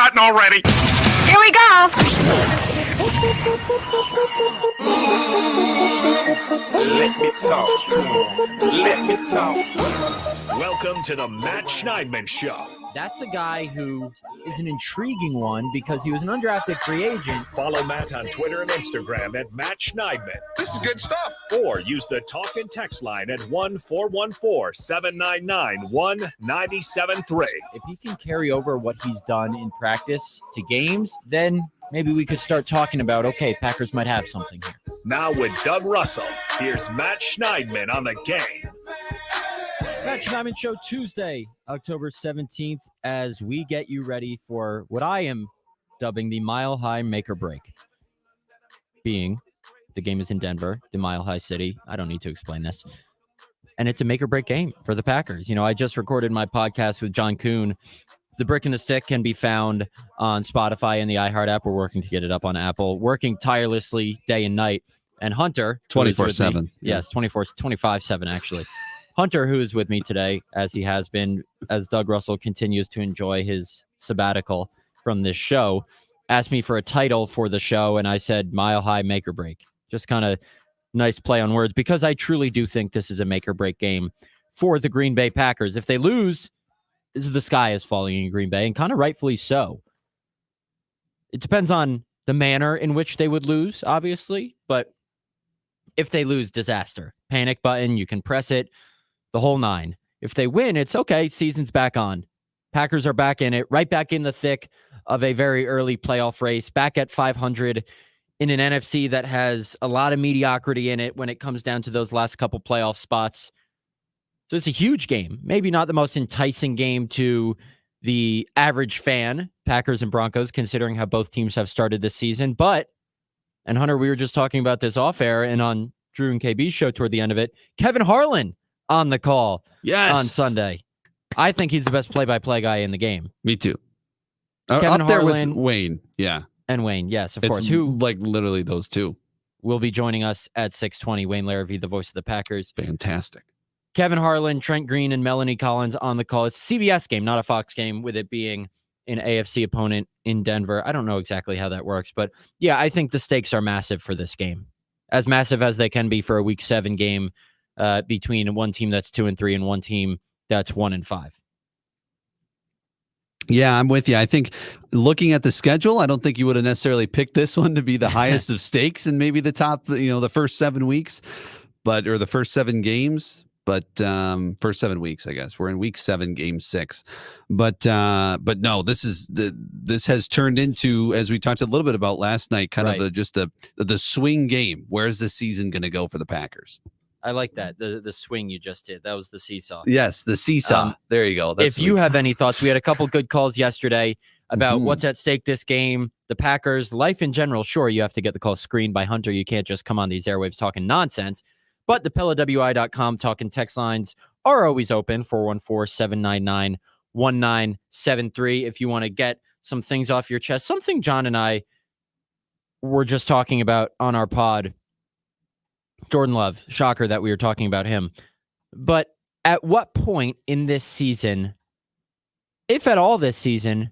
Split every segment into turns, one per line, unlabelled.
starting already.
Here we go.
Let me talk to him. Let me talk to him.
Welcome to the Matt Schneidman Show.
That's a guy who is an intriguing one because he was an undrafted free agent.
Follow Matt on Twitter and Instagram at Matt Schneidman.
This is good stuff.
Or use the talk and text line at 1-414-799-1973.
If he can carry over what he's done in practice to games, then maybe we could start talking about, okay, Packers might have something here.
Now with Doug Russell, here's Matt Schneidman on the game.
Matt Schneidman Show Tuesday, October 17th, as we get you ready for what I am dubbing the Mile High Make or Break. Being, the game is in Denver, the Mile High City. I don't need to explain this. And it's a make or break game for the Packers. You know, I just recorded my podcast with John Kuhn. The Brick and the Stick can be found on Spotify and the iHeart app. We're working to get it up on Apple, working tirelessly day and night. And Hunter,
24/7.
Yes, 25/7 actually. Hunter, who is with me today, as he has been, as Doug Russell continues to enjoy his sabbatical from this show, asked me for a title for the show, and I said Mile High Make or Break. Just kind of nice play on words, because I truly do think this is a make or break game for the Green Bay Packers. If they lose, the sky is falling in Green Bay, and kind of rightfully so. It depends on the manner in which they would lose, obviously, but if they lose, disaster. Panic button, you can press it. The whole nine. If they win, it's okay. Season's back on. Packers are back in it, right back in the thick of a very early playoff race, back at 500 in an NFC that has a lot of mediocrity in it when it comes down to those last couple playoff spots. So it's a huge game. Maybe not the most enticing game to the average fan, Packers and Broncos, considering how both teams have started this season. But, and Hunter, we were just talking about this off air and on Drew and KB's show toward the end of it, Kevin Harlan on the call on Sunday. I think he's the best play-by-play guy in the game.
Me too.
Kevin
up there
Harlan,
with Wayne. Yeah.
And Wayne, yes, of
It's
course. Who
like literally those two.
will be joining us at 6:20. Wayne Larrivee, the voice of the Packers.
Fantastic.
Kevin Harlan, Trent Green, and Melanie Collins on the call. It's a CBS game, not a Fox game, with it being an AFC opponent in Denver. I don't know exactly how that works, but yeah, I think the stakes are massive for this game. As massive as they can be for a Week 7 game between one team that's 2-3 and one team that's 1-5.
Yeah, I'm with you. I think looking at the schedule, I don't think you would have necessarily picked this one to be the highest of stakes and maybe the top, the first 7 weeks, or the first 7 games. But first 7 weeks, I guess we're in Week 7, Game 6. But no, this has turned into, as we talked a little bit about last night, kind of the swing game. Where's the season going to go for the Packers?
I like that. The swing you just did. That was the seesaw.
Yes, the seesaw. There you go.
If you have any thoughts, we had a couple good calls yesterday about what's at stake this game, the Packers, life in general. Sure, you have to get the call screened by Hunter. You can't just come on these airwaves talking nonsense. But the PillowWI.com talk and text lines are always open, 414-799-1973. If you want to get some things off your chest, something John and I were just talking about on our pod. Jordan Love, shocker that we were talking about him. But at what point in this season, if at all this season,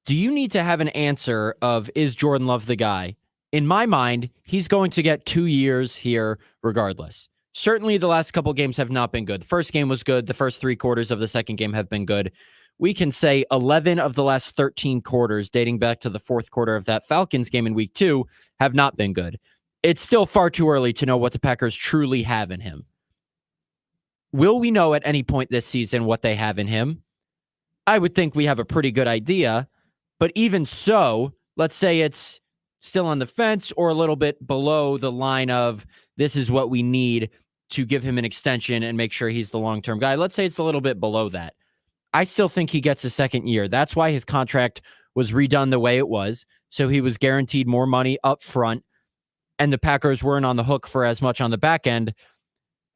do you need to have an answer of, is Jordan Love the guy? In my mind, he's going to get 2 years here regardless. Certainly the last couple games have not been good. The first game was good. The first 3 quarters of the second game have been good. We can say 11 of the last 13 quarters, dating back to the fourth quarter of that Falcons game in Week 2, have not been good. It's still far too early to know what the Packers truly have in him. Will we know at any point this season what they have in him? I would think we have a pretty good idea. But even so, let's say it's still on the fence or a little bit below the line of this is what we need to give him an extension and make sure he's the long-term guy. Let's say it's a little bit below that. I still think he gets a second year. That's why his contract was redone the way it was. So he was guaranteed more money up front, and the Packers weren't on the hook for as much on the back end,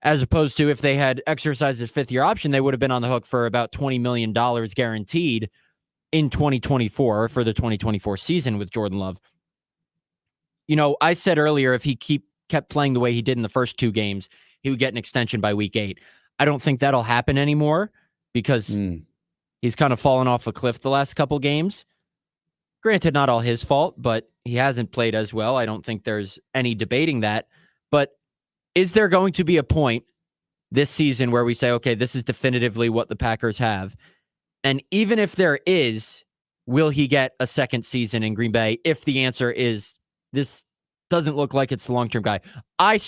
as opposed to if they had exercised his fifth-year option, they would have been on the hook for about $20 million guaranteed in 2024 for the 2024 season with Jordan Love. You know, I said earlier, if he kept playing the way he did in the first 2 games, he would get an extension by Week 8. I don't think that'll happen anymore because he's kind of fallen off a cliff the last couple games. Granted, not all his fault, but he hasn't played as well. I don't think there's any debating that. But is there going to be a point this season where we say, okay, this is definitively what the Packers have? And even if there is, will he get a second season in Green Bay if the answer is this doesn't look like it's the long-term guy? I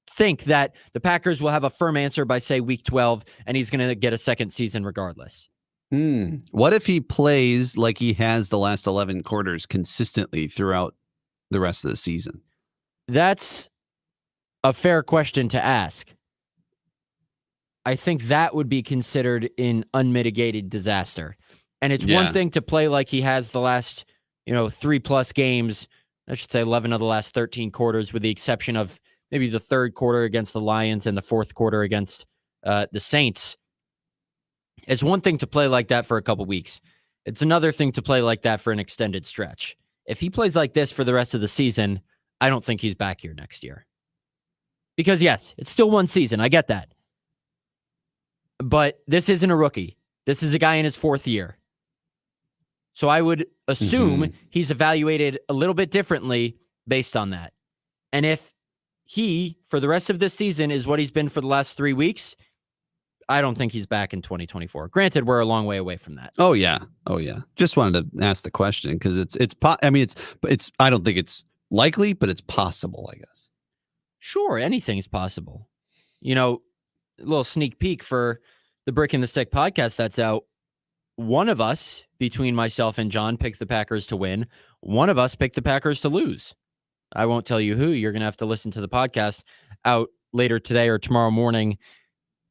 think that the Packers will have a firm answer by, say, week 12, and he's going to get a second season regardless.
What if he plays like he has the last 11 quarters consistently throughout the rest of the season?
That's a fair question to ask. I think that would be considered an unmitigated disaster. And it's one thing to play like he has the last, 3+ games, I should say 11 of the last 13 quarters, with the exception of maybe the third quarter against the Lions and the fourth quarter against the Saints. It's one thing to play like that for a couple weeks. It's another thing to play like that for an extended stretch. If he plays like this for the rest of the season, I don't think he's back here next year. Because yes, it's still one season. I get that. But this isn't a rookie. This is a guy in his fourth year. So I would assume he's evaluated a little bit differently based on that. And if he, for the rest of this season, is what he's been for the last 3 weeks, I don't think he's back in 2024. Granted, we're a long way away from that.
Oh yeah. Just wanted to ask the question because it's I don't think it's likely, but it's possible, I guess.
Sure, anything's possible. A little sneak peek for the Brick and the Stick podcast that's out. One of us, between myself and John, picked the Packers to win. One of us picked the Packers to lose. I won't tell you who. You're going to have to listen to the podcast out later today or tomorrow morning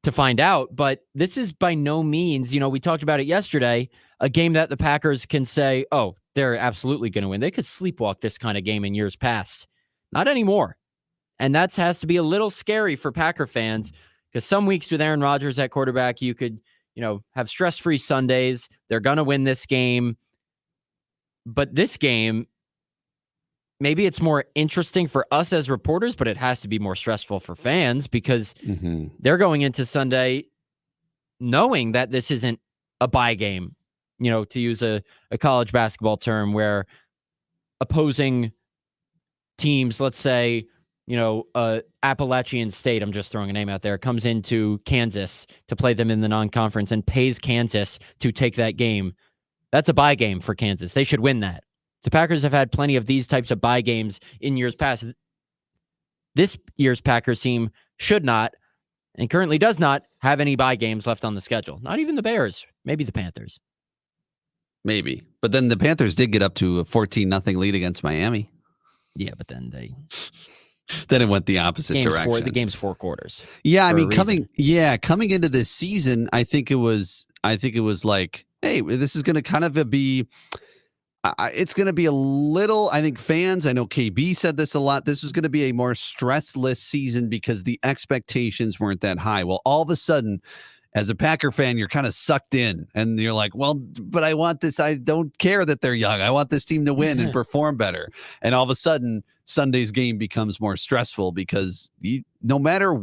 to find out. But this is by no means, we talked about it yesterday, a game that the Packers can say, oh, they're absolutely going to win. They could sleepwalk this kind of game in years past. Not anymore. And that has to be a little scary for Packer fans because some weeks with Aaron Rodgers at quarterback, you could, have stress-free Sundays. They're going to win this game. But this game, maybe it's more interesting for us as reporters, but it has to be more stressful for fans because they're going into Sunday knowing that this isn't a bye game, to use a college basketball term where opposing teams, let's say, Appalachian State, I'm just throwing a name out there, comes into Kansas to play them in the non-conference and pays Kansas to take that game. That's a bye game for Kansas. They should win that. The Packers have had plenty of these types of bye games in years past. This year's Packers team should not, and currently does not, have any bye games left on the schedule. Not even the Bears. Maybe the Panthers.
Maybe. But then the Panthers did get up to a 14-0 lead against Miami.
Yeah, but then
then it went the opposite direction.
The game's 4 quarters.
Yeah, I mean, coming into this season, I think it was like, hey, this is going to kind of be. It's going to be a little, I think fans, I know KB said this a lot. This was going to be a more stressless season because the expectations weren't that high. Well, all of a sudden, as a Packer fan, you're kind of sucked in and you're like, well, but I want this. I don't care that they're young. I want this team to win and perform better. And all of a sudden, Sunday's game becomes more stressful because no matter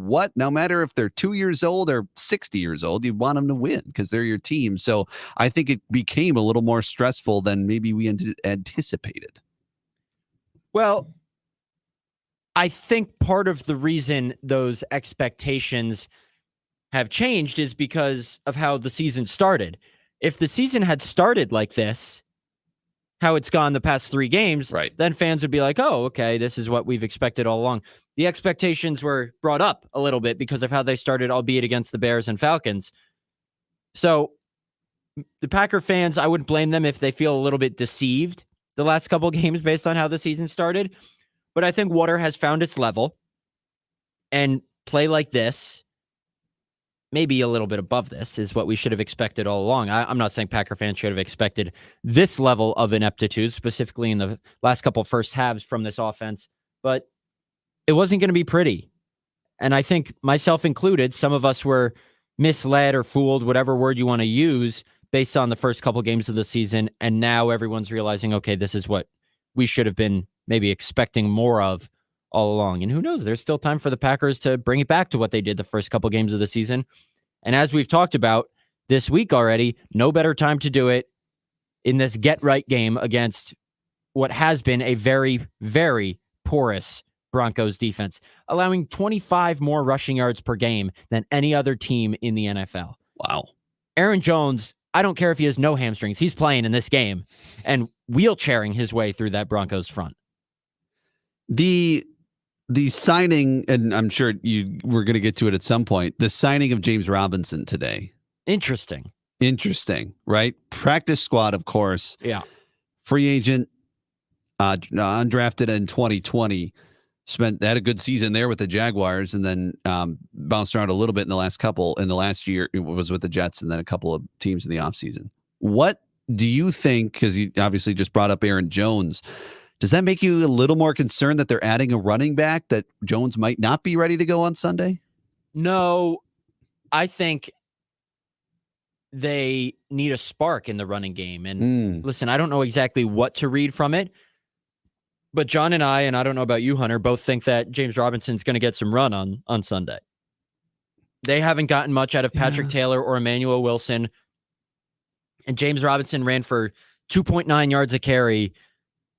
if they're 2 years old or 60 years old, you want them to win because they're your team. So I think it became a little more stressful than maybe we anticipated.
Well, I think part of the reason those expectations have changed is because of how the season started. If the season had started like this, how it's gone the past 3 games,
right,
then fans would be like, oh, okay, this is what we've expected all along. The expectations were brought up a little bit because of how they started, albeit against the Bears and Falcons. So the Packer fans, I wouldn't blame them if they feel a little bit deceived the last couple of games based on how the season started. But I think water has found its level, and play like this, maybe a little bit above this, is what we should have expected all along. I'm not saying Packer fans should have expected this level of ineptitude, specifically in the last couple first halves from this offense, but it wasn't going to be pretty. And I think myself included, some of us were misled or fooled, whatever word you want to use, based on the first couple games of the season. And now everyone's realizing, okay, this is what we should have been maybe expecting more of all along. And who knows, there's still time for the Packers to bring it back to what they did the first couple games of the season. And as we've talked about this week already, no better time to do it in this get-right game against what has been a very, very porous Broncos defense, allowing 25 more rushing yards per game than any other team in the NFL.
Wow.
Aaron Jones, I don't care if he has no hamstrings. He's playing in this game and wheelchairing his way through that Broncos front.
The signing, and I'm sure we're going to get to it at some point, the signing of James Robinson today.
Interesting,
right? Practice squad, of course.
Yeah.
Free agent, undrafted in 2020. Had a good season there with the Jaguars, and then bounced around a little bit in the last year it was with the Jets, and then a couple of teams in the offseason. What do you think, because you obviously just brought up Aaron Jones, does that make you a little more concerned that they're adding a running back, that Jones might not be ready to go on Sunday?
No, I think they need a spark in the running game. And listen, I don't know exactly what to read from it, but John and I don't know about you, Hunter, both think that James Robinson's going to get some run on Sunday. They haven't gotten much out of Patrick Taylor or Emmanuel Wilson. And James Robinson ran for 2.9 yards a carry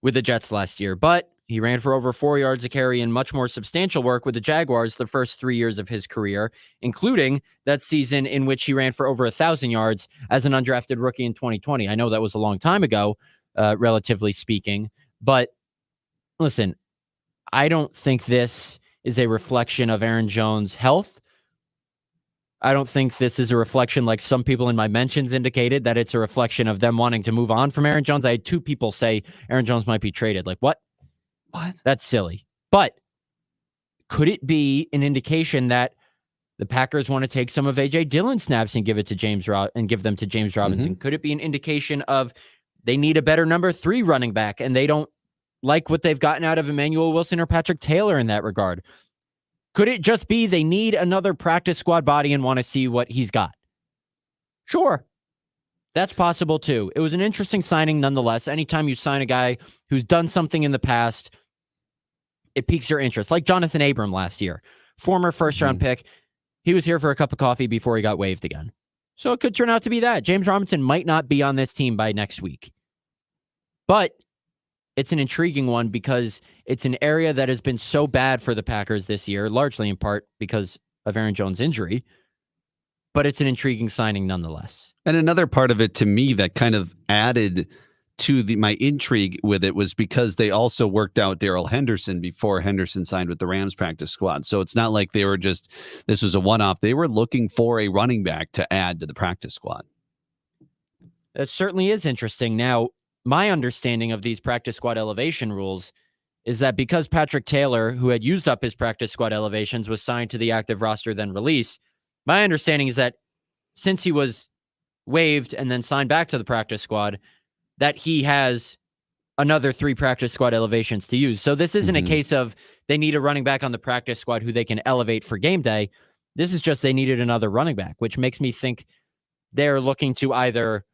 with the Jets last year, but he ran for over 4 yards a carry in much more substantial work with the Jaguars the first 3 years of his career, including that season in which he ran for over 1,000 yards as an undrafted rookie in 2020. I know that was a long time ago, relatively speaking, but listen, I don't think this is a reflection of Aaron Jones' health. I don't think this is a reflection, like some people in my mentions indicated, that it's a reflection of them wanting to move on from Aaron Jones. I had 2 people say Aaron Jones might be traded. Like, what? That's silly. But could it be an indication that the Packers want to take some of A.J. Dillon's snaps and give them to James Robinson? Could it be an indication of they need a better number 3 running back and they don't like what they've gotten out of Emmanuel Wilson or Patrick Taylor in that regard? Could it just be they need another practice squad body and want to see what he's got? Sure. That's possible too. It was an interesting signing nonetheless. Anytime you sign a guy who's done something in the past, it piques your interest. Like Jonathan Abram last year, former first-round pick. He was here for a cup of coffee before he got waived again. So it could turn out to be that. James Robinson might not be on this team by next week. But it's an intriguing one because it's an area that has been so bad for the Packers this year, largely in part because of Aaron Jones' injury. But it's an intriguing signing nonetheless.
And another part of it to me that kind of added to my intrigue with it was because they also worked out Darrell Henderson before Henderson signed with the Rams practice squad. So it's not like this was a one-off. They were looking for a running back to add to the practice squad.
That certainly is interesting. Now, my understanding of these practice squad elevation rules is that because Patrick Taylor, who had used up his practice squad elevations, was signed to the active roster, then released, my understanding is that since he was waived and then signed back to the practice squad, that he has another 3 practice squad elevations to use. So this isn't a case of they need a running back on the practice squad who they can elevate for game day. This is just they needed another running back, which makes me think they're looking to either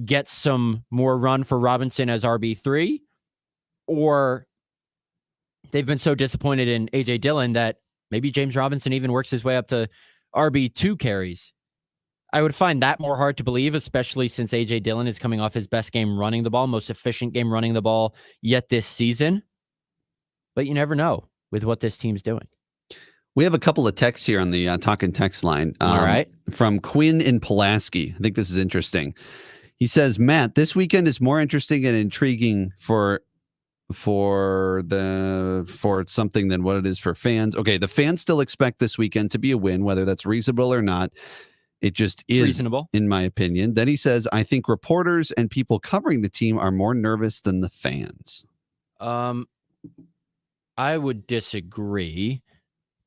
get some more run for Robinson as RB3, or they've been so disappointed in A.J. Dillon that maybe James Robinson even works his way up to RB2 carries. I would find that more hard to believe, especially since A.J. Dillon is coming off his best game running the ball, most efficient game running the ball yet this season. But you never know with what this team's doing.
We have a couple of texts here on the Talkin' Text line.
All right.
From Quinn in Pulaski. I think this is interesting. He says, Matt, this weekend is more interesting and intriguing for something than what it is for fans. Okay, the fans still expect this weekend to be a win, whether that's reasonable or not. It just is
reasonable,
in my opinion. Then he says, I think reporters and people covering the team are more nervous than the fans.
I would disagree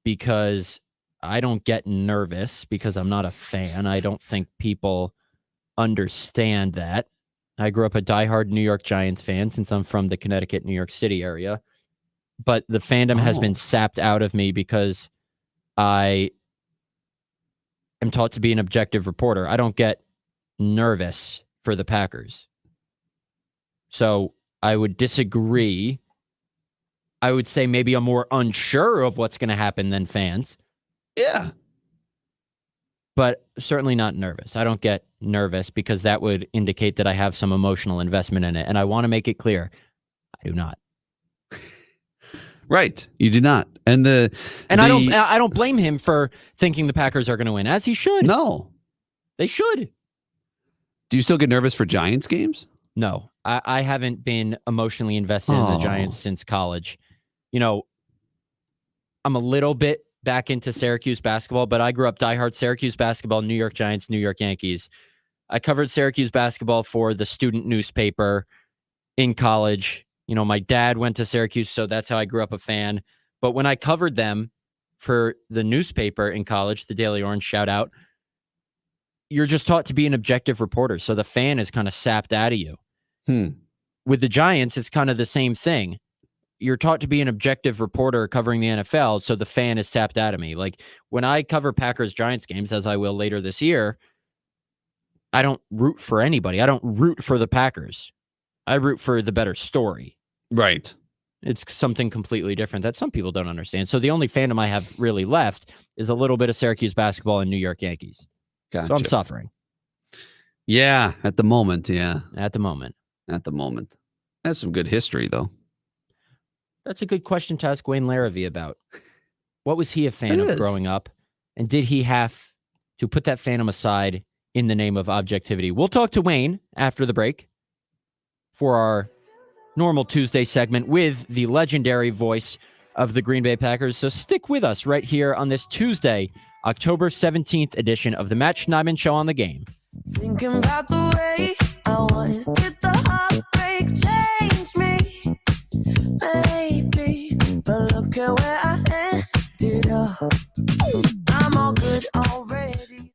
because I don't get nervous because I'm not a fan. I don't think people understand that. I grew up a diehard New York Giants fan since I'm from the Connecticut, New York City area. But the fandom has been sapped out of me because I am taught to be an objective reporter. I don't get nervous for the Packers. So I would disagree. I would say maybe I'm more unsure of what's going to happen than fans.
Yeah.
but certainly not nervous. I don't get nervous because that would indicate that I have some emotional investment in it. And I want to make it clear, I do not.
Right. You do not. And
I don't blame him for thinking the Packers are going to win, as he should.
No.
They should.
Do you still get nervous for Giants games?
No. I haven't been emotionally invested in the Giants since college. You know, I'm a little bit back into Syracuse basketball, but I grew up diehard Syracuse basketball, New York Giants, New York Yankees. I covered Syracuse basketball for the student newspaper in college. You know, my dad went to Syracuse, so that's how I grew up a fan. But when I covered them for the newspaper in college, the Daily Orange, shout out, you're just taught to be an objective reporter. So the fan is kind of sapped out of you. With the Giants, it's kind of the same thing. You're taught to be an objective reporter covering the NFL, so the fan is sapped out of me. Like when I cover Packers-Giants games, as I will later this year, I don't root for anybody. I don't root for the Packers. I root for the better story.
Right.
It's something completely different that some people don't understand. So the only fandom I have really left is a little bit of Syracuse basketball and New York Yankees.
Gotcha.
So I'm suffering.
Yeah, at the moment. Yeah.
At the moment.
That's some good history, though.
That's a good question to ask Wayne Larrivee about. What was he a fan of growing up? And did he have to put that fandom aside in the name of objectivity? We'll talk to Wayne after the break for our normal Tuesday segment with the legendary voice of the Green Bay Packers. So stick with us right here on this Tuesday, October 17th edition of the Matt Schneidman Show on the Game.
Thinking about the way I was, did the heartbreak change me? Maybe, but look at where I ended up. I'm all good already.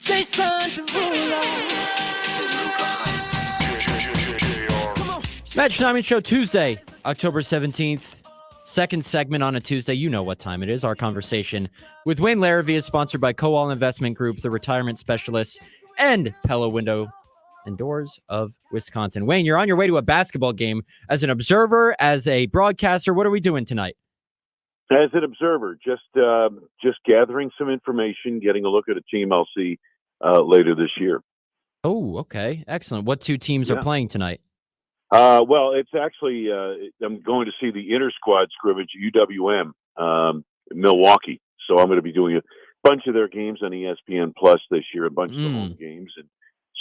Jason Derulo.
Matt Schneidman Show, Tuesday, October 17th. Second segment on a Tuesday. You know what time it is. Our conversation with Wayne Larrivee is sponsored by Coal Investment Group, the retirement specialists, and Pella Window and Doors of Wisconsin. Wayne, you're on your way to a basketball game as an observer, as a broadcaster. What are we doing tonight?
As an observer, just gathering some information, getting a look at a team I'll see later this year.
Oh, okay. Excellent. What two teams are playing tonight?
Well, it's actually I'm going to see the inter-squad scrimmage UWM Milwaukee. So I'm going to be doing a bunch of their games on ESPN Plus this year, a bunch of the home games, and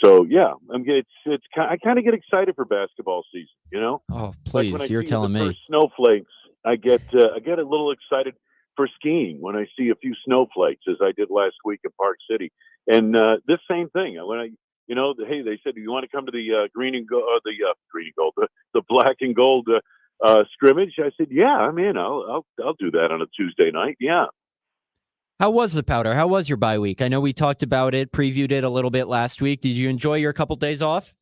so I kind of get excited for basketball season. You know?
Oh, please, like you're telling me.
First snowflakes, I get a little excited for skiing when I see a few snowflakes, as I did last week in Park City, and this same thing when hey, they said, do you want to come to the the black and gold scrimmage? I said, yeah, I'm in. I'll do that on a Tuesday night. Yeah.
How was the powder? How was your bye week? I know we talked about it, previewed it a little bit last week. Did you enjoy your couple days off?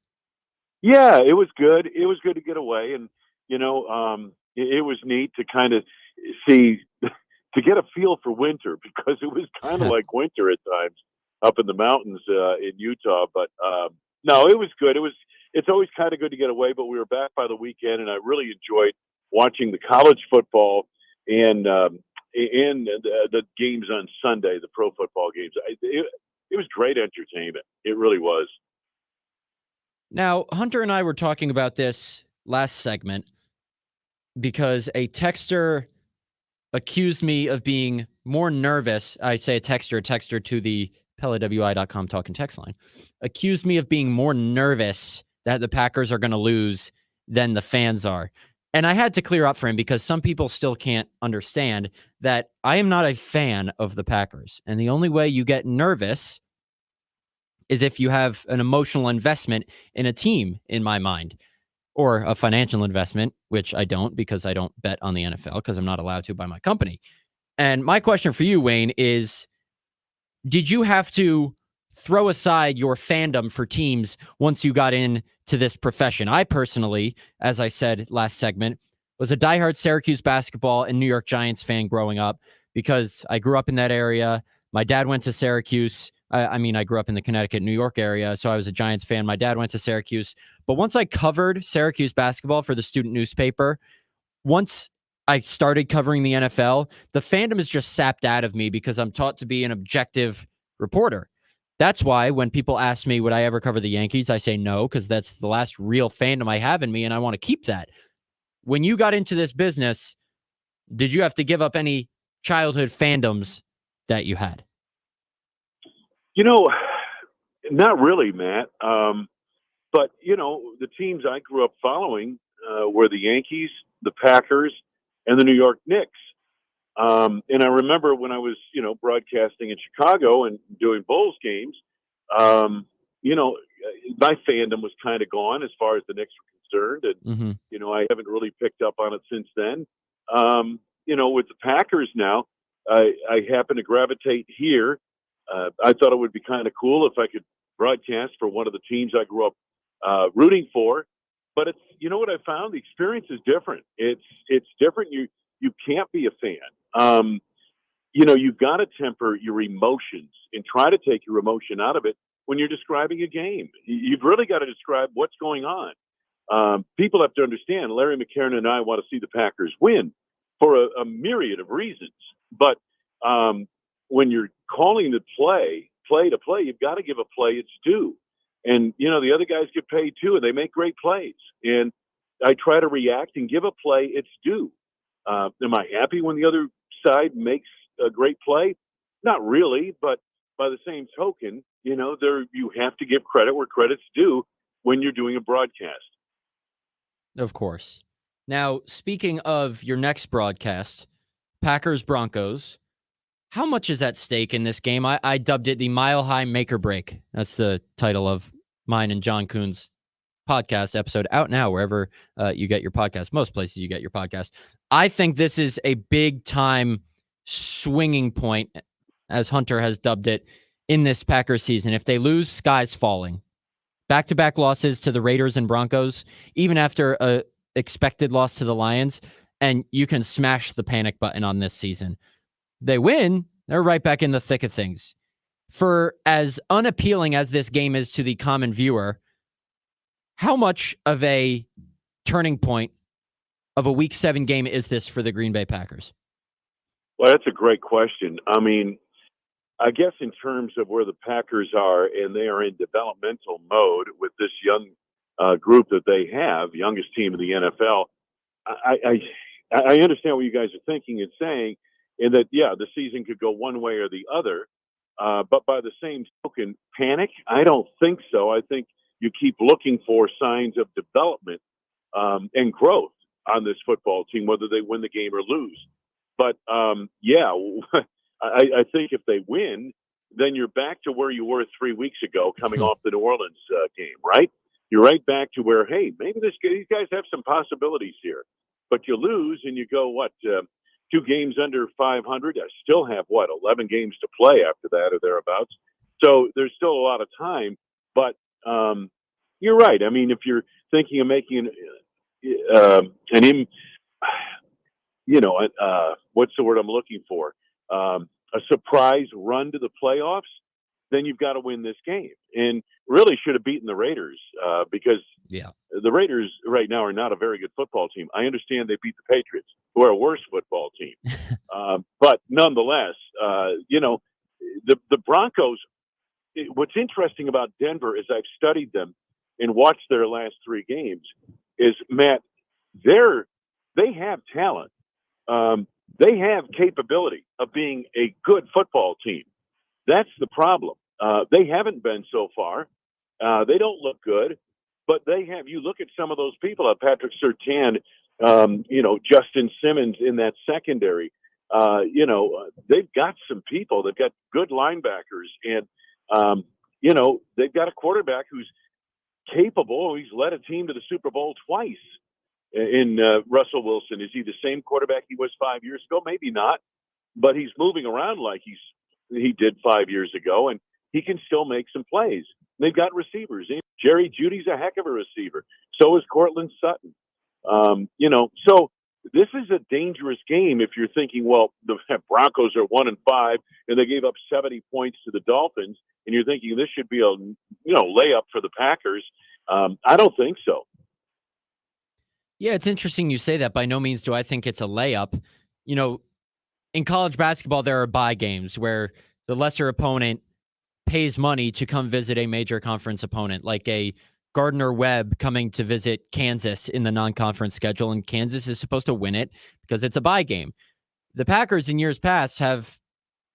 Yeah, it was good. It was good to get away, and it was neat to kind of see, to get a feel for winter, because it was kind of like winter at times up in the mountains in Utah. But no, it was good. It's always kind of good to get away, but we were back by the weekend, and I really enjoyed watching the college football and the games on Sunday, the pro football games. It was great entertainment. It really was.
Now, Hunter and I were talking about this last segment because a texter accused me of being more nervous. I say a texter to the PellaWI.com talk and text line, accused me of being more nervous that the Packers are going to lose than the fans are. And I had to clear up for him because some people still can't understand that I am not a fan of the Packers. And the only way you get nervous is if you have an emotional investment in a team, in my mind, or a financial investment, which I don't, because I don't bet on the NFL because I'm not allowed to by my company. And my question for you, Wayne, is did you have to throw aside your fandom for teams once you got into this profession? I personally, as I said last segment, was a diehard Syracuse basketball and New York Giants fan growing up because I grew up in that area. My dad went to Syracuse. I grew up in the Connecticut, New York area, so I was a Giants fan. My dad went to Syracuse. But once I covered Syracuse basketball for the student newspaper, once I started covering the NFL, the fandom is just sapped out of me because I'm taught to be an objective reporter. That's why when people ask me, would I ever cover the Yankees? I say no, because that's the last real fandom I have in me, and I want to keep that. When you got into this business, did you have to give up any childhood fandoms that you had?
Not really, Matt. But, the teams I grew up following were the Yankees, the Packers, and the New York Knicks. And I remember when I was, broadcasting in Chicago and doing Bulls games, my fandom was kind of gone as far as the Knicks were concerned. And, I haven't really picked up on it since then. With the Packers now, I happen to gravitate here. I thought it would be kind of cool if I could broadcast for one of the teams I grew up rooting for. But it's, what I found? The experience is different. It's different. You can't be a fan. You've got to temper your emotions and try to take your emotion out of it when you're describing a game. You've really got to describe what's going on. People have to understand, Larry McCarron and I want to see the Packers win for a myriad of reasons. But when you're calling the play to play, you've got to give a play its due. And, the other guys get paid too, and they make great plays. And I try to react and give a play its due. Am I happy when the other side makes a great play? Not really, but by the same token, you have to give credit where credit's due when you're doing a broadcast.
Of course. Now, speaking of your next broadcast, Packers Broncos, how much is at stake in this game? I dubbed it the Mile High Make or Break. That's the title of mine and John Kuhn's podcast episode, out now wherever you get your podcast, most places you get your podcast. I think this is a big time swinging point, as Hunter has dubbed it, in this Packers season. If they lose, sky's falling. Back-to-back losses to the Raiders and Broncos, even after a expected loss to the Lions, and you can smash the panic button on this season. They win, they're right back in the thick of things. For as unappealing as this game is to the common viewer, how much of a turning point of a Week 7 game is this for the Green Bay Packers?
Well, that's a great question. I mean, I guess in terms of where the Packers are, and they are in developmental mode with this young group that they have, youngest team in the NFL. I understand what you guys are thinking and saying, and that the season could go one way or the other. But by the same token, panic? I don't think so. I think you keep looking for signs of development and growth on this football team, whether they win the game or lose. But I think if they win, then you're back to where you were 3 weeks ago coming off the New Orleans game, right? You're right back to where, hey, maybe these guys have some possibilities here. But you lose and you go, 2 games under 500? I still have, 11 games to play after that or thereabouts. So there's still a lot of time. But you're right. I mean, if you're thinking of making what's the word I'm looking for? A surprise run to the playoffs, then you've got to win this game. And really should have beaten the Raiders because the Raiders right now are not a very good football team. I understand they beat the Patriots, who are a worse football team. But nonetheless, the Broncos, what's interesting about Denver is I've studied them and watched their last 3 games is, Matt, they have talent. They have capability of being a good football team. That's the problem. They haven't been so far. They don't look good, but they have. You look at some of those people, Patrick Surtain, Justin Simmons in that secondary. They've got some people. They've got good linebackers, and they've got a quarterback who's capable. He's led a team to the Super Bowl twice. In Russell Wilson, is he the same quarterback he was 5 years ago? Maybe not, but he's moving around like he did 5 years ago, and he can still make some plays. They've got receivers. Jerry Jeudy's a heck of a receiver. So is Cortland Sutton. So this is a dangerous game if you're thinking, well, the Broncos are 1-5 and they gave up 70 points to the Dolphins, and you're thinking this should be a layup for the Packers. I don't think so.
Yeah, it's interesting you say that. By no means do I think it's a layup. In college basketball, there are bye games where the lesser opponent pays money to come visit a major conference opponent, like a Gardner-Webb coming to visit Kansas in the non-conference schedule, and Kansas is supposed to win it because it's a bye game. The Packers in years past have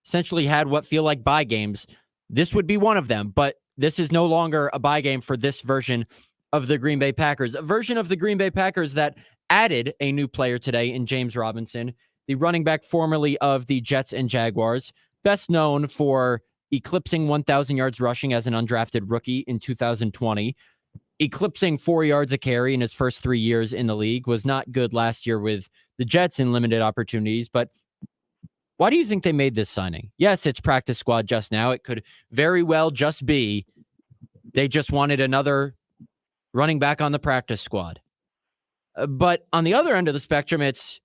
essentially had what feel like bye games. This would be one of them, but this is no longer a bye game for this version of the Green Bay Packers, a version of the Green Bay Packers that added a new player today in James Robinson, the running back formerly of the Jets and Jaguars, best known for eclipsing 1,000 yards rushing as an undrafted rookie in 2020, eclipsing 4 yards a carry in his first 3 years in the league, was not good last year with the Jets in limited opportunities. But why do you think they made this signing? Yes, it's practice squad just now. It could very well just be they just wanted another running back on the practice squad. But on the other end of the spectrum, it's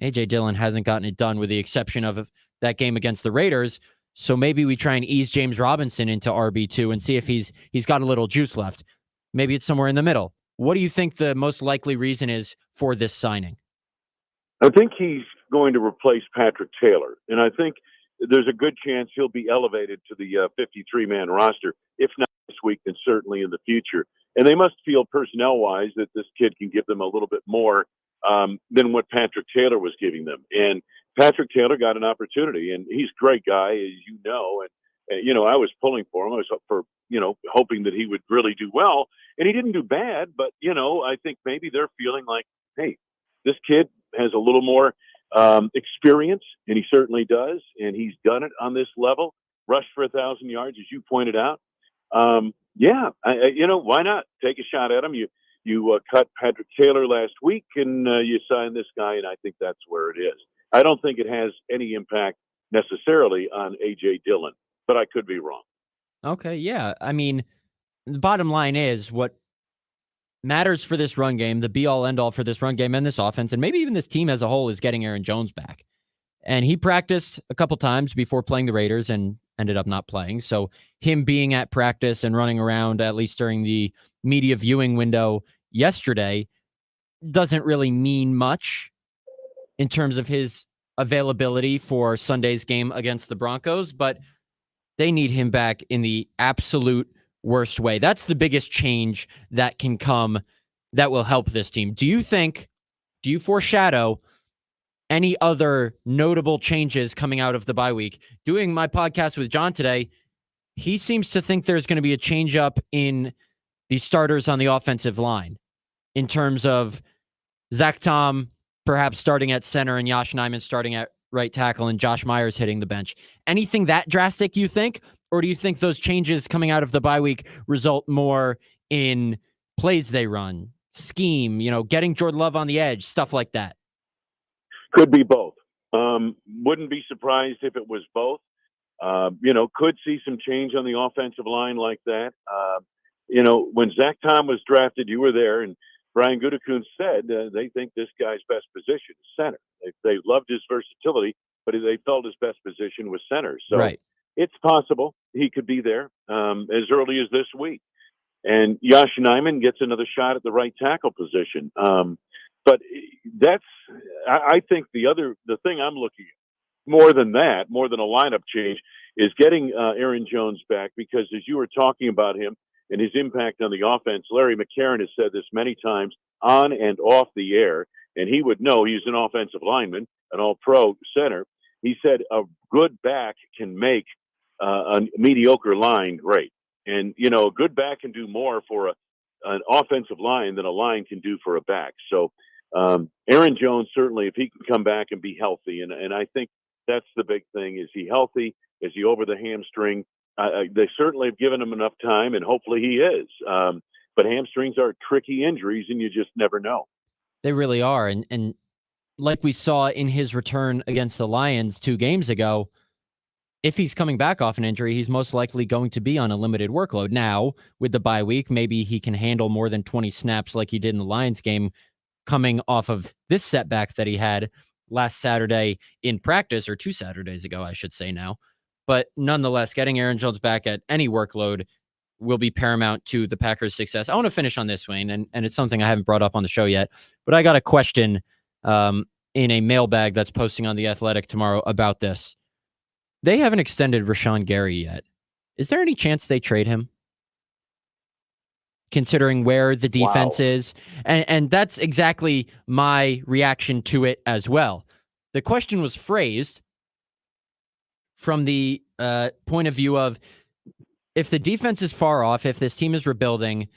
A.J. Dillon hasn't gotten it done with the exception of that game against the Raiders. So maybe we try and ease James Robinson into RB2 and see if he's got a little juice left. Maybe it's somewhere in the middle. What do you think the most likely reason is for this signing?
I think he's going to replace Patrick Taylor. And I think there's a good chance he'll be elevated to the 53-man roster. If not this week, then certainly in the future. And they must feel personnel-wise that this kid can give them a little bit more than what Patrick Taylor was giving them. And Patrick Taylor got an opportunity, and he's a great guy, as you know. And I was pulling for him. I was hoping that he would really do well. And he didn't do bad, but, I think maybe they're feeling like, hey, this kid has a little more experience, and he certainly does. And he's done it on this level. Rushed for 1,000 yards, as you pointed out. Why not take a shot at him? You cut Patrick Taylor last week, and you sign this guy, and I think that's where it is. I don't think it has any impact necessarily on A.J. Dillon. but I could be wrong.
Okay, yeah. I mean, the bottom line is what matters for this run game, the be-all, end-all for this run game and this offense, and maybe even this team as a whole, is getting Aaron Jones back. And he practiced a couple times before playing the Raiders and ended up not playing. So him being at practice and running around, at least during the media viewing window yesterday, doesn't really mean much in terms of his availability for Sunday's game against the Broncos, but they need him back in the absolute worst way. That's the biggest change that can come that will help this team. Do you foreshadow any other notable changes coming out of the bye week? Doing my podcast with John today, he seems to think there's going to be a change up in the starters on the offensive line in terms of Zach Tom perhaps starting at center and Josh Schneidman starting at right tackle and Josh Myers hitting the bench. Anything that drastic, you think? Or do you think those changes coming out of the bye week result more in plays they run, scheme, getting Jordan Love on the edge, stuff like that?
Could be both. Wouldn't be surprised if it was both. Could see some change on the offensive line like that. When Zach Tom was drafted, you were there, and Brian Gutekunst said they think this guy's best position is center. They loved his versatility, but they felt his best position was center. So
right.
It's possible he could be there as early as this week. And Josh Nyman gets another shot at the right tackle position. But I think the thing I'm looking at more than a lineup change is getting Aaron Jones back, because as you were talking about him and his impact on the offense, Larry McCarron has said this many times on and off the air, and he would know. He's an offensive lineman, an all-pro center. He said a good back can make a mediocre line great. And, a good back can do more for an offensive line than a line can do for a back. So Aaron Jones, certainly, if he can come back and be healthy, and I think that's the big thing. Is he healthy? Is he over the hamstring? They certainly have given him enough time, and hopefully he is. But hamstrings are tricky injuries, and you just never know.
They really are. And like we saw in his return against the Lions 2 games ago, if he's coming back off an injury, he's most likely going to be on a limited workload. Now, with the bye week, maybe he can handle more than 20 snaps like he did in the Lions game, coming off of this setback that he had last Saturday in practice, or 2 Saturdays ago, I should say now. But nonetheless, getting Aaron Jones back at any workload will be paramount to the Packers' success. I want to finish on this, Wayne, and it's something I haven't brought up on the show yet, but I got a question in a mailbag that's posting on The Athletic tomorrow about this. They haven't extended Rashawn Gary yet. Is there any chance they trade him? Considering where the defense is. And that's exactly my reaction to it as well. The question was phrased from the point of view of, if the defense is far off, if this team is rebuilding,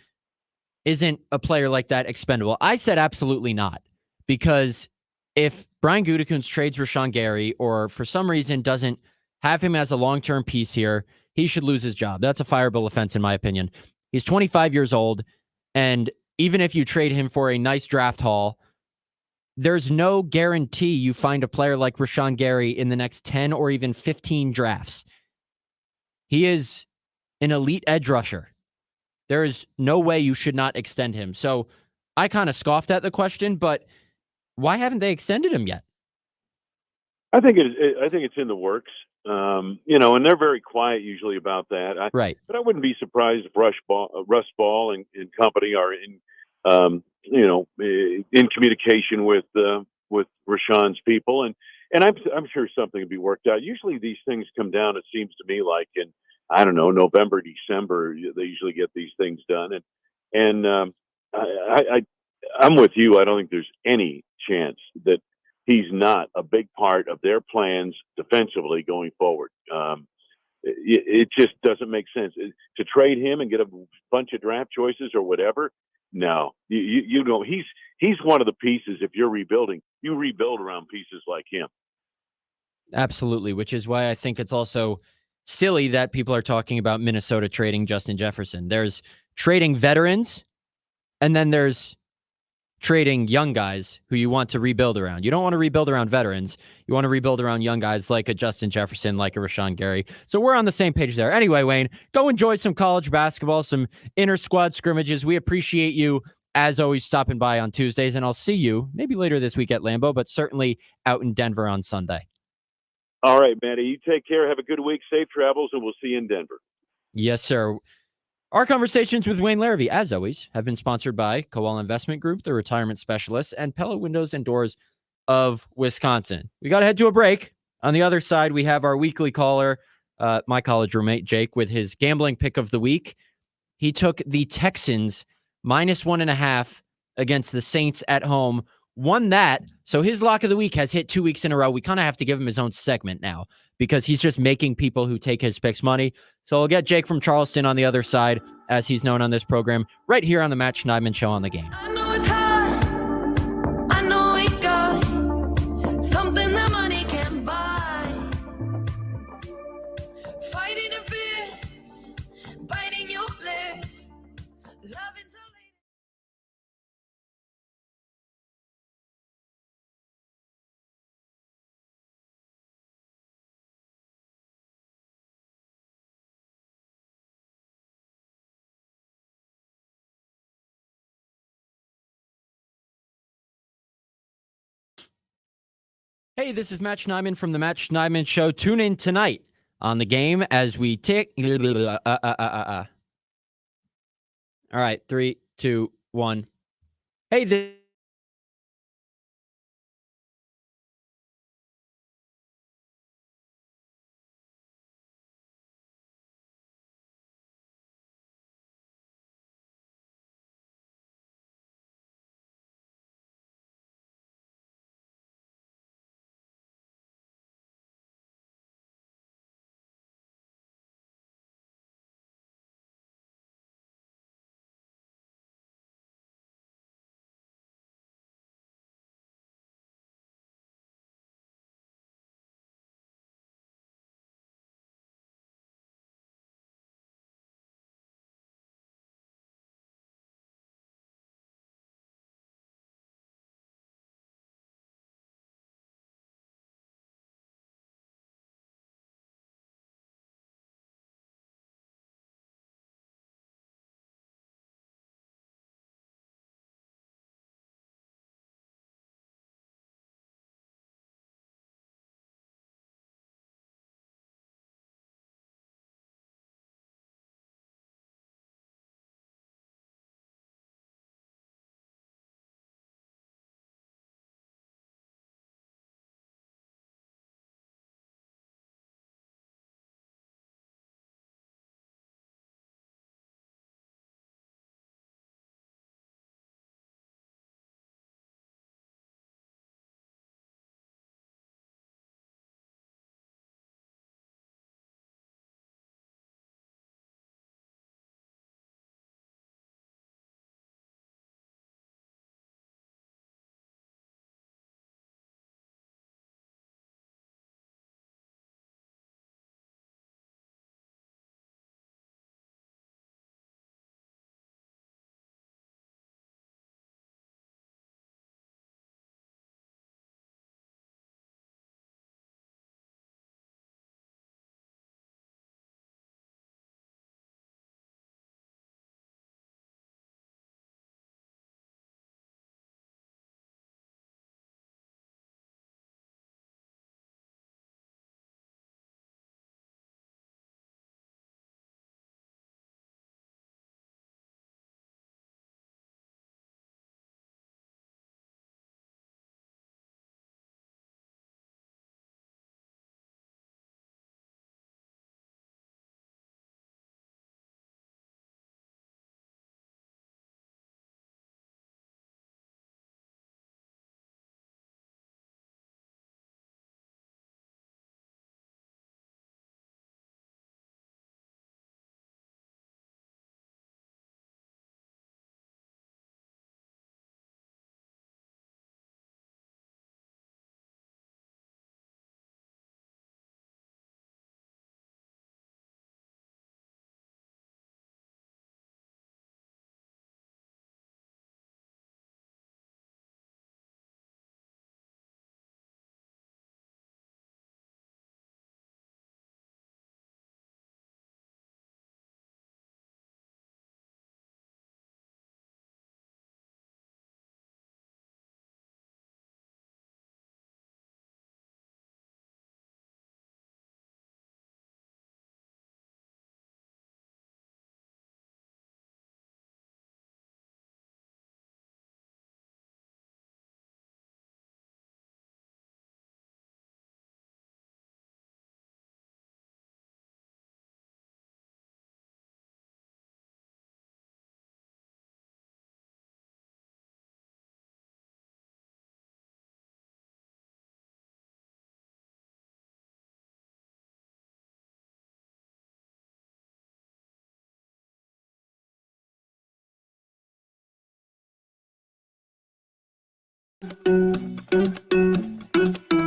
isn't a player like that expendable? I said absolutely not. Because if Brian Gutekunst trades Rashawn Gary, or for some reason doesn't have him as a long-term piece here, he should lose his job. That's a fireable offense, in my opinion. He's 25 years old, and even if you trade him for a nice draft haul, there's no guarantee you find a player like Rashawn Gary in the next 10 or even 15 drafts. He is an elite edge rusher. There is no way you should not extend him. So I kind of scoffed at the question, but why haven't they extended him yet?
I think it's in the works. And they're very quiet usually about that.
Right.
But I wouldn't be surprised if Russ Ball and company are in communication with Rashawn's people, and I'm sure something will be worked out. Usually these things come down, it seems to me, like in, I don't know, November, December. They usually get these things done, and I'm with you. I don't think there's any chance that he's not a big part of their plans defensively going forward. It just doesn't make sense to trade him and get a bunch of draft choices or whatever. No, you know, he's one of the pieces. If you're rebuilding, you rebuild around pieces like him.
Absolutely, which is why I think it's also silly that people are talking about Minnesota trading Justin Jefferson. There's trading veterans, and then there's trading young guys who you want to rebuild around. You don't want to rebuild around veterans. You want to rebuild around young guys like a Justin Jefferson, like a Rashawn Gary. So we're on the same page there. Anyway, Wayne, go enjoy some college basketball, some inter-squad scrimmages. We appreciate you, as always, stopping by on Tuesdays, and I'll see you maybe later this week at Lambeau, but certainly out in Denver on Sunday.
All right, Matty. You take care. Have a good week. Safe travels, and we'll see you in Denver.
Yes, sir. Our conversations with Wayne Larrivee, as always, have been sponsored by Koala Investment Group, the retirement specialists, and Pella Windows and Doors of Wisconsin. We got to head to a break. On the other side, we have our weekly caller, my college roommate, Jake, with his gambling pick of the week. He took the Texans -1.5 against the Saints at home, won that. So his lock of the week has hit 2 weeks in a row. We kind of have to give him his own segment now because he's just making people who take his picks money. So I'll get Jake from Charleston on the other side, as he's known on this program, right here on the Matt Schneidman Show on The Game.
I know it's hard. I know we got something that money can buy. Fighting in fits, biting your lip, loving to lead.
Hey, this is Matt Schneidman from the Matt Schneidman Show. Tune in tonight on The Game as we tick. All right, 3, 2, 1. Hey, this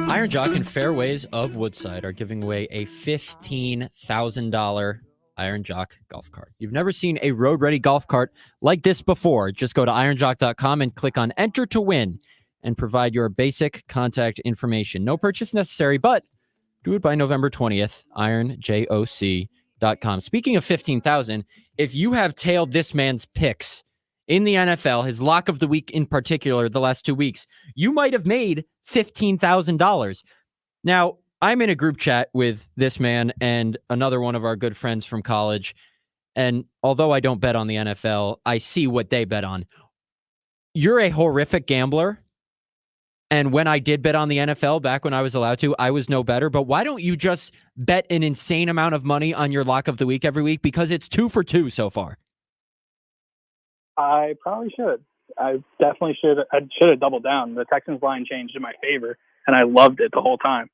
Iron Jock and Fairways of Woodside are giving away a $15,000 Iron Jock golf cart. You've never seen a road-ready golf cart like this before. Just go to ironjock.com and click on Enter to Win and provide your basic contact information. No purchase necessary, but do it by November 20th, ironjoc.com. Speaking of 15,000, if you have tailed this man's picks in the NFL, his lock of the week in particular, the last 2 weeks, you might have made $15,000. Now, I'm in a group chat with this man and another one of our good friends from college. And although I don't bet on the NFL, I see what they bet on. You're a horrific gambler. And when I did bet on the NFL back when I was allowed to, I was no better. But why don't you just bet an insane amount of money on your lock of the week every week? Because it's 2 for 2 so far.
I probably should. I definitely should. I should have doubled down. The Texans line changed in my favor, and I loved it the whole time.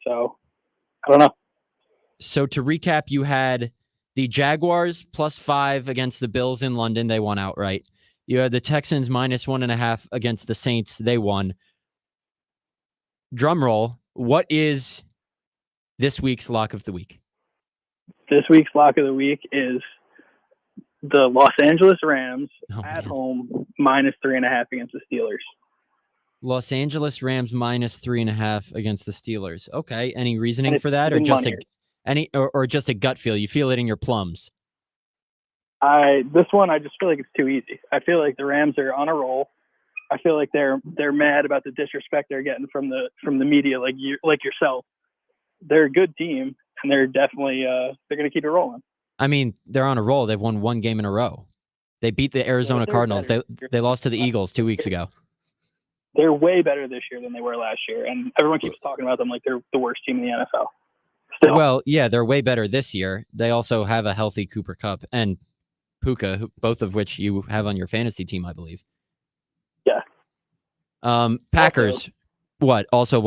So, I don't know.
So to recap, you had the Jaguars +5 against the Bills in London. They won outright. You had the Texans -1.5 against the Saints. They won. Drum roll. What is this week's lock of the week?
This week's lock of the week is the Los Angeles Rams at home -3.5 against the Steelers.
Los Angeles Rams -3.5 against the Steelers. Okay. Any reasoning for that, or just just a gut feel? You feel it in your plums.
This one, I just feel like it's too easy. I feel like the Rams are on a roll. I feel like they're mad about the disrespect they're getting from the media, like yourself. They're a good team, and they're definitely they're going to keep it rolling.
I mean, they're on a roll. They've won 1 game in a row. They beat the Arizona Cardinals. They lost to the Eagles 2 weeks ago.
They're way better this year than they were last year, and everyone keeps talking about them like they're the worst team in the NFL. Still.
Well, yeah, they're way better this year. They also have a healthy Cooper Kupp and Puka, both of which you have on your fantasy team, I believe.
Yeah.
Packers. What? Also,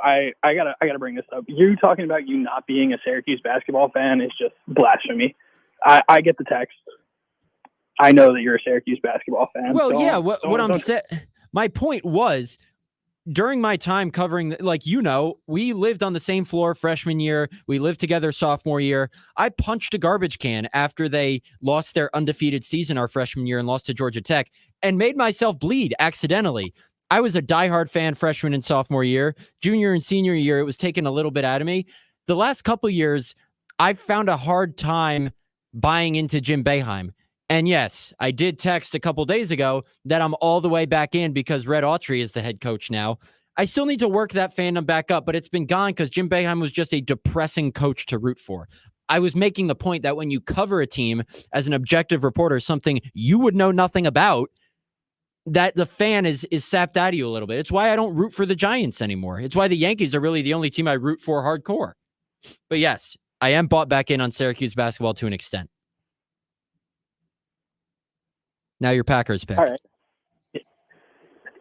I gotta bring this up. You talking about you not being a Syracuse basketball fan is just blasphemy. I get the text. I know that you're a Syracuse basketball fan. Well, yeah. What I'm saying, my point was, during my time covering, we lived on the same floor freshman year. We lived together sophomore year. I punched a garbage can after they lost their undefeated season our freshman year and lost to Georgia Tech and made myself bleed accidentally. I was a diehard fan freshman and sophomore year. Junior and senior year, it was taken a little bit out of me. The last couple of years, I've found a hard time buying into Jim Boeheim. And yes, I did text a couple days ago that I'm all the way back in because Red Autry is the head coach now. I still need to work that fandom back up, but it's been gone because Jim Boeheim was just a depressing coach to root for. I was making the point that when you cover a team as an objective reporter, something you would know nothing about, that the fan is sapped out of you a little bit. It's why I don't root for the Giants anymore. It's why the Yankees are really the only team I root for hardcore. But yes, I am bought back in on Syracuse basketball to an extent. Now your Packers pick.
All right.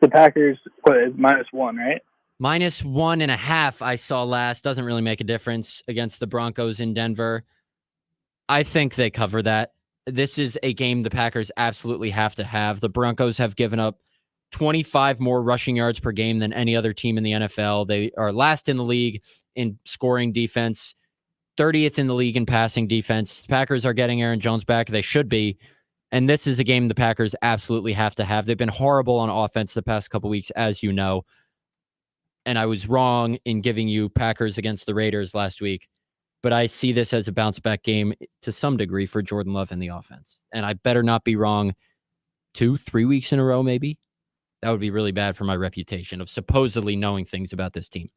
The Packers, is -1, right?
-1.5 I saw last. Doesn't really make a difference against the Broncos in Denver. I think they cover that. This is a game the Packers absolutely have to have. The Broncos have given up 25 more rushing yards per game than any other team in the NFL. They are last in the league in scoring defense, 30th in the league in passing defense. The Packers are getting Aaron Jones back. They should be. And this is a game the Packers absolutely have to have. They've been horrible on offense the past couple weeks, as you know. And I was wrong in giving you Packers against the Raiders last week. But I see this as a bounce-back game to some degree for Jordan Love and the offense. And I better not be wrong 2-3 weeks in a row, maybe. That would be really bad for my reputation of supposedly knowing things about this team.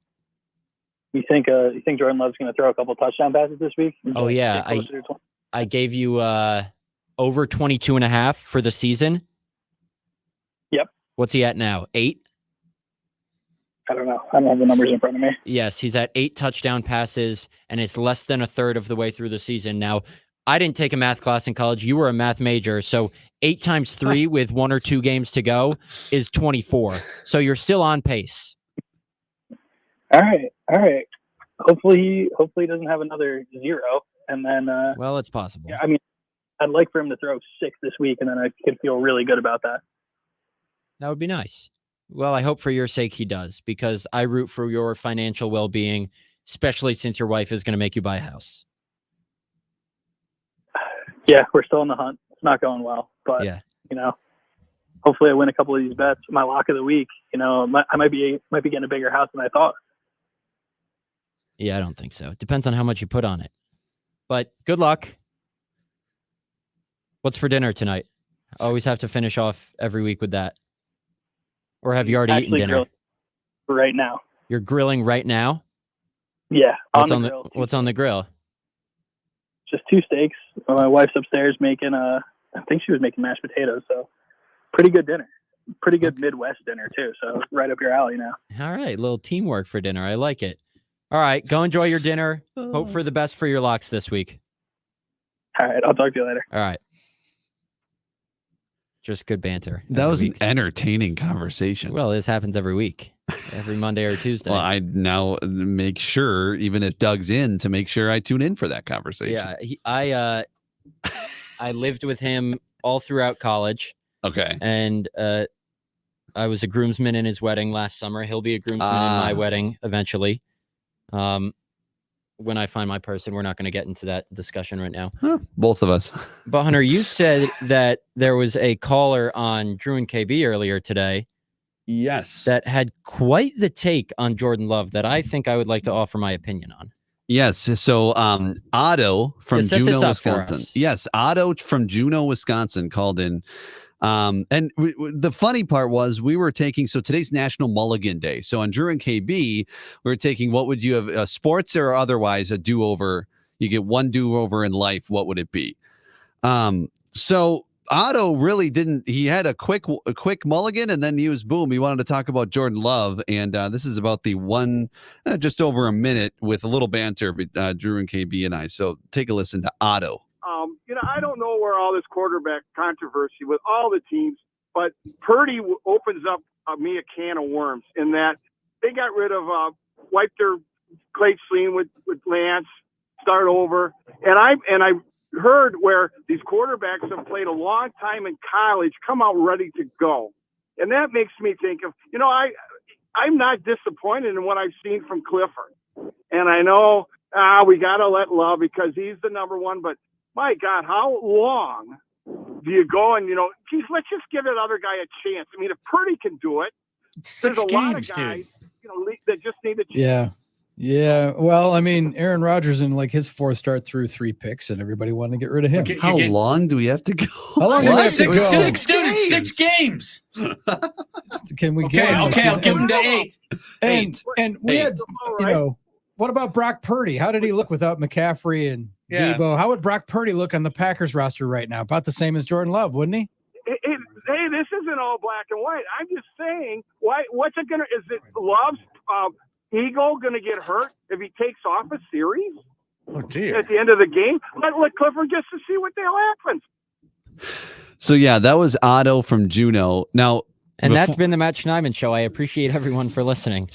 You think Jordan Love's going to throw a couple touchdown passes this week?
Oh, yeah. I gave you over 22.5 for the season.
Yep.
What's he at now? 8?
I don't know. I don't have the numbers in front of me.
Yes, he's at 8 touchdown passes, and it's less than a third of the way through the season. Now, I didn't take a math class in college. You were a math major, so 8 times 3 with 1 or 2 games to go is 24. So you're still on pace.
All right. Hopefully he doesn't have another 0, and then.
Well, it's possible.
Yeah, I mean, I'd like for him to throw 6 this week, and then I could feel really good about that.
That would be nice. Well, I hope for your sake he does, because I root for your financial well-being, especially since your wife is going to make you buy a house.
Yeah, we're still in the hunt. It's not going well, but
Yeah.
Hopefully I win a couple of these bets. My lock of the week, I might be getting a bigger house than I thought.
Yeah, I don't think so. It depends on how much you put on it. But good luck. What's for dinner tonight? I always have to finish off every week with that. Or have you already eaten dinner?
Grilling right now.
You're grilling right now?
Yeah,
What's
on the grill.
What's on the grill?
Just 2 steaks. My wife's upstairs making I think she was making mashed potatoes, so pretty good dinner. Pretty good Midwest dinner too, so right up your alley now.
All right, little teamwork for dinner. I like it. All right, go enjoy your dinner. Hope for the best for your locks this week.
All right, I'll talk to you later.
All right. Just good banter.
That was
week.
an entertaining conversation.
Well, this happens every week, every Monday or Tuesday.
Well, I now make sure, even if Doug's in, to make sure I tune in for that conversation.
Yeah, I lived with him all throughout college.
Okay.
And I was a groomsman in his wedding last summer. He'll be a groomsman in my wedding eventually. When I find my person, we're not going to get into that discussion right now.
Huh, both of us.
But Hunter, you said that there was a caller on Drew and KB earlier today.
Yes.
That had quite the take on Jordan Love that I think I would like to offer my opinion on.
Yes. So Otto from Juneau, Wisconsin. Yes, Otto from Juneau, Wisconsin called in. And the funny part was we were taking, so today's National Mulligan Day. So on Drew and KB, we were taking, what would you have, sports or otherwise a do-over? You get one do-over in life. What would it be? So Otto really didn't, he had a quick mulligan, and then he wanted to talk about Jordan Love. And this is about the one, just over a minute with a little banter, Drew and KB and I. So take a listen to Otto.
I don't know where all this quarterback controversy with all the teams, but Purdy opens up me a can of worms in that they got rid of, wiped their plate clean with Lance, start over. And I heard where these quarterbacks have played a long time in college, come out ready to go. And that makes me think of, I'm not disappointed in what I've seen from Clifford. And I know we got to let Love because he's the number one, but my God, how long do you go and, geez, let's just give that other guy a chance. I mean, if Purdy can do it, there's a lot of guys, that just need a chance.
Yeah. Yeah. Well, I mean, Aaron Rodgers in like his 4th start threw 3 picks and everybody wanted to get rid of him.
How long do we have to go?
How long do we have to go?
6 games.
Can we
get him? Okay, I'll give him to 8.
And we had, what about Brock Purdy? How did he look without McCaffrey and Debo? How would Brock Purdy look on the Packers roster right now? About the same as Jordan Love, wouldn't he?
Hey, this isn't all black and white. I'm just saying, what's it is it Love's ego going to get hurt if he takes off a series?
Oh, dear.
At the end of the game? Let Clifford just to see what the hell happens.
So, yeah, that was Otto from Juneau. Now,
and that's been the Matt Schneidman Show. I appreciate everyone for listening.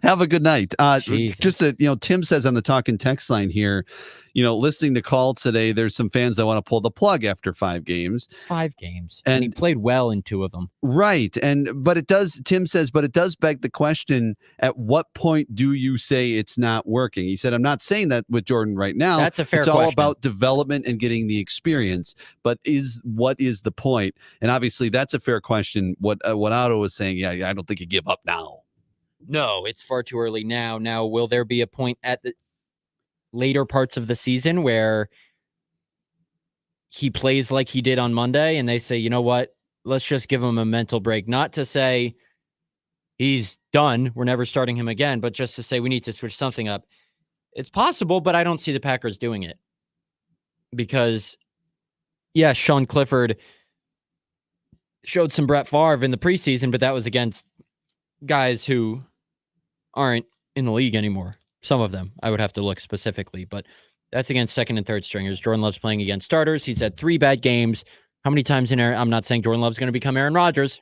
Have a good night.
Jesus.
Just Tim says on the talk and text line here, listening to call today, there's some fans that want to pull the plug after 5 games.
5 games. And he played well in 2 of them.
Right. Tim says, but it does beg the question, at what point do you say it's not working? He said, I'm not saying that with Jordan right now.
That's a fair question.
It's all about development and getting the experience. But what is the point? And obviously that's a fair question. What Otto was saying, I don't think you give up now.
No, it's far too early now. Now, will there be a point at the later parts of the season where he plays like he did on Monday and they say, you know what, let's just give him a mental break? Not to say he's done, we're never starting him again, but just to say we need to switch something up. It's possible, but I don't see the Packers doing it because, Sean Clifford showed some Brett Favre in the preseason, but that was against guys who aren't in the league anymore. Some of them, I would have to look specifically, but that's against 2nd and 3rd stringers. Jordan Love's playing against starters. He's had 3 bad games. How many times in I'm not saying Jordan Love's going to become Aaron Rodgers.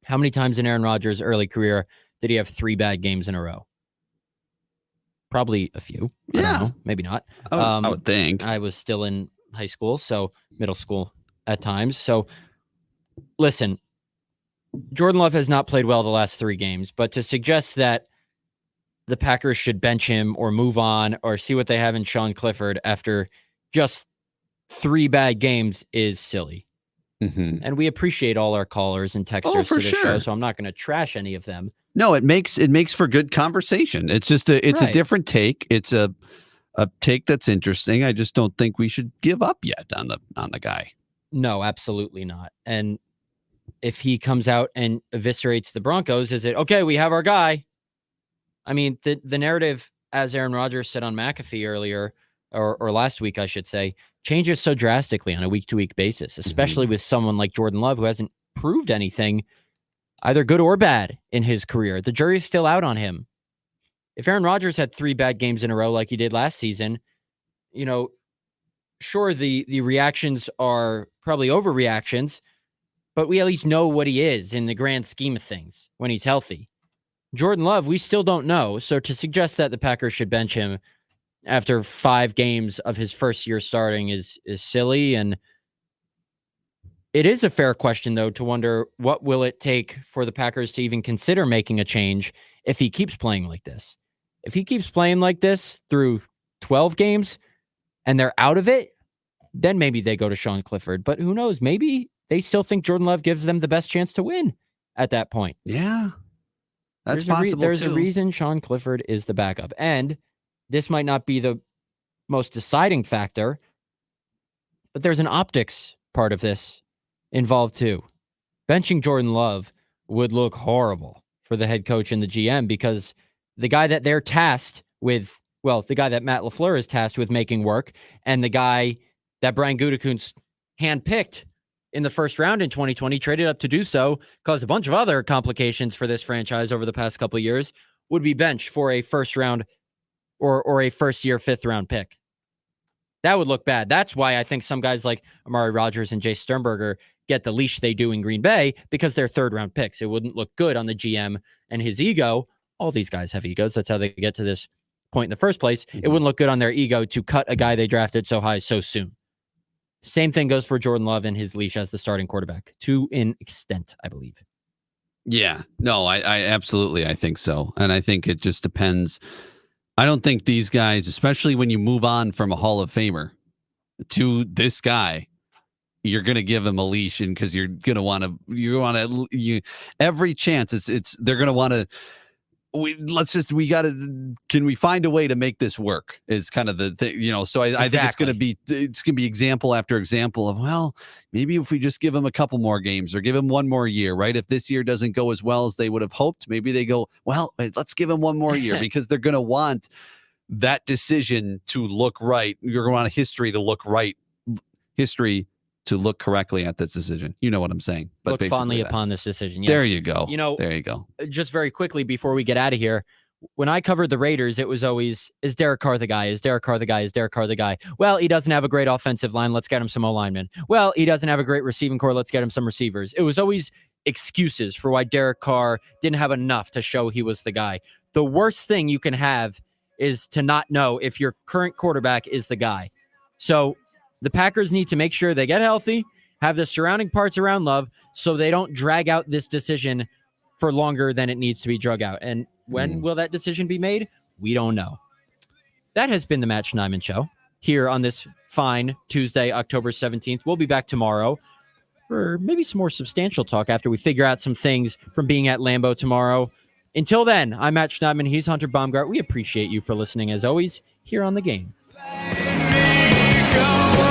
How many times in Aaron Rodgers' early career did he have 3 bad games in a row? Probably a few. I don't know. Maybe not.
I would think.
I was still in high school, so middle school at times. So listen, Jordan Love has not played well the last 3 games, but to suggest that the Packers should bench him or move on or see what they have in Sean Clifford after just 3 bad games is silly.
Mm-hmm.
And we appreciate all our callers and texters to this show, so I'm not going to trash any of them.
No, it makes for good conversation. It's just a different take. It's a take that's interesting. I just don't think we should give up yet on the guy.
No, absolutely not. And if he comes out and eviscerates the Broncos, is it okay? We have our guy. I mean, the narrative, as Aaron Rodgers said on McAfee earlier, or last week, I should say, changes so drastically on a week-to-week basis, especially with someone like Jordan Love who hasn't proved anything, either good or bad, in his career. The jury is still out on him. If Aaron Rodgers had 3 bad games in a row like he did last season, sure, the reactions are probably overreactions, but we at least know what he is in the grand scheme of things when he's healthy. Jordan Love, we still don't know. So to suggest that the Packers should bench him after 5 games of his first year starting is silly. And it is a fair question, though, to wonder what will it take for the Packers to even consider making a change if he keeps playing like this. If he keeps playing like this through 12 games and they're out of it, then maybe they go to Sean Clifford. But who knows? Maybe they still think Jordan Love gives them the best chance to win at that point.
Yeah, that's possible.
There's a reason Sean Clifford is the backup. And this might not be the most deciding factor, but there's an optics part of this involved too. Benching Jordan Love would look horrible for the head coach and the GM because the guy that they're tasked with, the guy that Matt LaFleur is tasked with making work, and the guy that Brian Gutekunst handpicked in the first round in 2020, traded up to do so, caused a bunch of other complications for this franchise over the past couple of years, would be benched for a first round or a first year, 5th round pick. That would look bad. That's why I think some guys like Amari Rodgers and Jay Sternberger get the leash they do in Green Bay, because they're 3rd round picks. It wouldn't look good on the GM and his ego. All these guys have egos. That's how they get to this point in the first place. It wouldn't look good on their ego to cut a guy they drafted so high so soon. Same thing goes for Jordan Love and his leash as the starting quarterback, to an extent, I believe.
Yeah, no, I absolutely, I think so. And I think it just depends. I don't think these guys, especially when you move on from a Hall of Famer to this guy, you're going to give him a leash, and because you're going to want to, every chance they're going to want to, can we find a way to make this work is kind of the thing, so I think it's going to be example after example of, well, maybe if we just give him a couple more games or give him one more year, right? If this year doesn't go as well as they would have hoped, maybe they go, well, let's give him one more year because they're going to want that decision to look right. You're going to want history to look right, history to look correctly at this decision. You know what I'm saying? But
look fondly upon this decision. Yes.
There you go. There you go.
Just very quickly before we get out of here, when I covered the Raiders, it was always, is Derek Carr the guy? Is Derek Carr the guy? Is Derek Carr the guy? Well, he doesn't have a great offensive line. Let's get him some O-linemen. Well, he doesn't have a great receiving core. Let's get him some receivers. It was always excuses for why Derek Carr didn't have enough to show he was the guy. The worst thing you can have is to not know if your current quarterback is the guy. So the Packers need to make sure they get healthy, have the surrounding parts around Love, so they don't drag out this decision for longer than it needs to be drug out. And when will that decision be made? We don't know. That has been the Matt Schneidman Show here on this fine Tuesday, October 17th. We'll be back tomorrow for maybe some more substantial talk after we figure out some things from being at Lambeau tomorrow. Until then, I'm Matt Schneidman. He's Hunter Baumgardt. We appreciate you for listening, as always, here on The Game.
Go